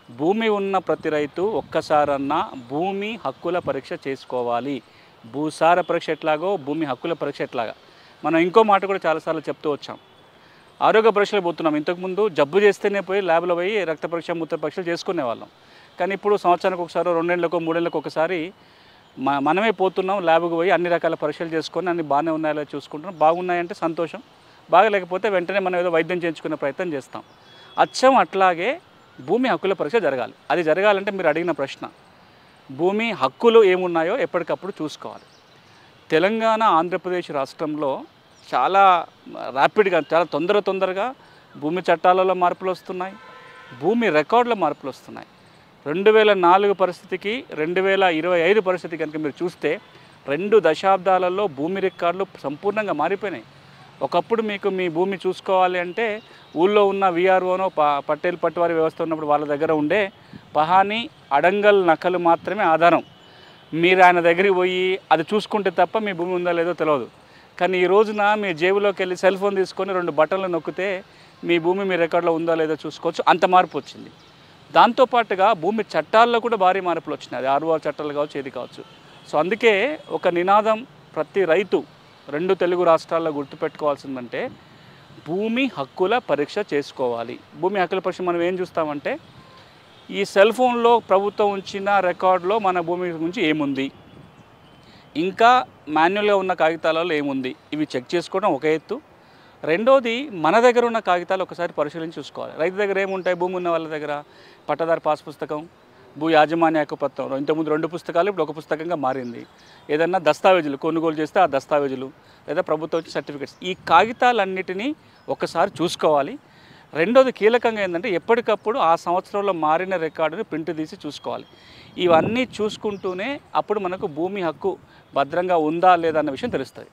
భూమి ఉన్న ప్రతి రైతు ఒక్కసారన్నా భూమి హక్కుల పరీక్ష చేసుకోవాలి. భూసార పరీక్ష ఎట్లాగో భూమి హక్కుల పరీక్ష ఎట్లాగా. మనం ఇంకో మాట కూడా చాలాసార్లు చెప్తూ వచ్చాం. ఆరోగ్య పరీక్షలు పోతున్నాం. ఇంతకుముందు జబ్బు చేస్తేనే పోయి ల్యాబ్లో పోయి రక్త పరీక్ష, మూత్ర పరీక్షలు చేసుకునేవాళ్ళం. కానీ ఇప్పుడు సంవత్సరానికి ఒకసారి, 2 నెలలకు, 3 నెలలకు ఒకసారి మనమే పోతున్నాం ల్యాబ్కి పోయి అన్ని రకాల పరీక్షలు చేసుకొని అన్ని బాగానే ఉన్నాయో చూసుకుంటున్నాం. బాగున్నాయంటే సంతోషం, బాగలేకపోతే వెంటనే మనం ఏదో వైద్యం చేయించుకునే ప్రయత్నం చేస్తాం. అచ్చం అట్లాగే భూమి హక్కుల పరీక్ష జరగాలి. అది జరగాలంటే మీరు అడిగిన ప్రశ్న, భూమి హక్కులు ఏమున్నాయో ఎప్పటికప్పుడు చూసుకోవాలి. తెలంగాణ, ఆంధ్రప్రదేశ్ రాష్ట్రంలో చాలా ర్యాపిడ్గా, చాలా తొందరగా భూమి చట్టాలలో మార్పులు వస్తున్నాయి, భూమి రికార్డుల మార్పులు వస్తున్నాయి. 2004 పరిస్థితికి 2025 పరిస్థితి కనుక మీరు చూస్తే 2 దశాబ్దాలలో భూమి రికార్డులు సంపూర్ణంగా మారిపోయినాయి. ఒకప్పుడు మీకు మీ భూమి చూసుకోవాలి అంటే ఊళ్ళో ఉన్న వీఆర్ఓనో పట్టేలు పట్టువారి వ్యవస్థ ఉన్నప్పుడు వాళ్ళ దగ్గర ఉండే పహానీ అడంగల్ నకలు మాత్రమే ఆధారం. మీరు ఆయన దగ్గరికి పోయి అది చూసుకుంటే తప్ప మీ భూమి ఉందా లేదో తెలియదు. కానీ ఈ రోజున మీ జేబులోకి వెళ్ళి సెల్ ఫోన్ తీసుకొని 2 బటన్లు నొక్కితే మీ భూమి మీ రికార్డులో ఉందా లేదో చూసుకోవచ్చు. అంత మార్పు వచ్చింది. దాంతోపాటుగా భూమి చట్టాల్లో కూడా భారీ మార్పులు వచ్చినాయి. అది ఆర్ఓఆర్ చట్టాలు కావచ్చు, ఏది కావచ్చు. సో అందుకే ఒక నినాదం ప్రతి రైతు 2 తెలుగు రాష్ట్రాల్లో గుర్తుపెట్టుకోవాల్సిందంటే భూమి హక్కుల పరీక్ష చేసుకోవాలి. భూమి హక్కుల పరీక్ష మనం ఏం చూస్తామంటే ఈ సెల్ ఫోన్లో ప్రభుత్వం ఉంచిన రికార్డులో మన భూమి గురించి ఏముంది, ఇంకా మాన్యువల్గా ఉన్న కాగితాలలో ఏముంది, ఇవి చెక్ చేసుకోవడం ఒక ఎత్తు. రెండోది మన దగ్గర ఉన్న కాగితాలు ఒకసారి పరిశీలించి చూసుకోవాలి. రైతు దగ్గర ఏముంటాయి, భూమి ఉన్న వాళ్ళ దగ్గర పట్టదారు పాస్ పుస్తకం, భూ యాజమాన్య హక్కుపత్రం. ఇంతకుముందు 2 పుస్తకాలు, ఇప్పుడు 1 పుస్తకంగా మారింది. ఏదన్నా దస్తావేజులు కొనుగోలు చేస్తే ఆ దస్తావేజులు లేదా ప్రభుత్వం వచ్చి సర్టిఫికేట్స్, ఈ కాగితాలన్నిటినీ ఒకసారి చూసుకోవాలి. రెండోది కీలకంగా ఏంటంటే ఎప్పటికప్పుడు ఆ సంవత్సరంలో మారిన రికార్డుని ప్రింట్ తీసి చూసుకోవాలి. ఇవన్నీ చూసుకుంటూనే అప్పుడు మనకు భూమి హక్కు భద్రంగా ఉందా లేదా అన్న విషయం తెలుస్తుంది.